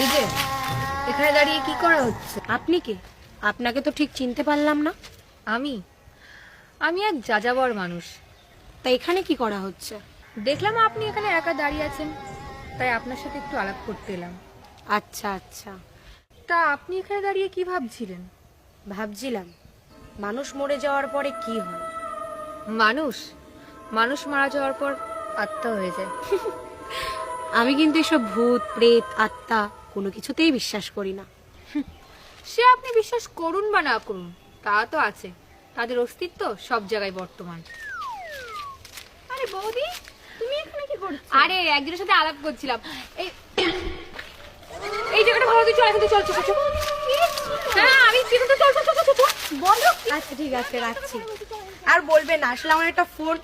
এই যে এখানে দাঁড়িয়ে কি করা হচ্ছে? আপনি কে? আপনাকে তো ঠিক চিনতে পারলাম না। আমি আমি এক যাযাবর মানুষ। তা এখানে কি করা হচ্ছে? দেখলাম আপনি এখানে একা দাঁড়িয়ে আছেন, তাই আপনার সাথে একটু আলাপ করতে এলাম। আচ্ছা আচ্ছা। তা আপনি এখানে দাঁড়িয়ে কি ভাবছিলেন? ভাবছিলাম মানুষ মরে যাওয়ার পরে কি হয়। মানুষ মানুষ মারা যাওয়ার পর আত্মা হয়ে যায়। আমি কিন্তু এসব ভূত প্রেত আত্মা কোনো কিছুতেই বিশ্বাস করি না। সে আপনি বিশ্বাস করুন বা না করুন, তা তো আছে, তাদের অস্তিত্ব সব জায়গায় বর্তমান। আরে বৌদি, তুমি এখানে কি করছো? আরে একজনের সাথে আলাপ করছিলাম। এই এই জায়গাটা ভালো, তুই চল, এখান থেকে চল চল চল। হ্যাঁ আমি কিন্তু চল চল চল চল বলো। আচ্ছা ঠিক আছে, রাখছি। আর বলবে না, আসলে আমার একটা ফোন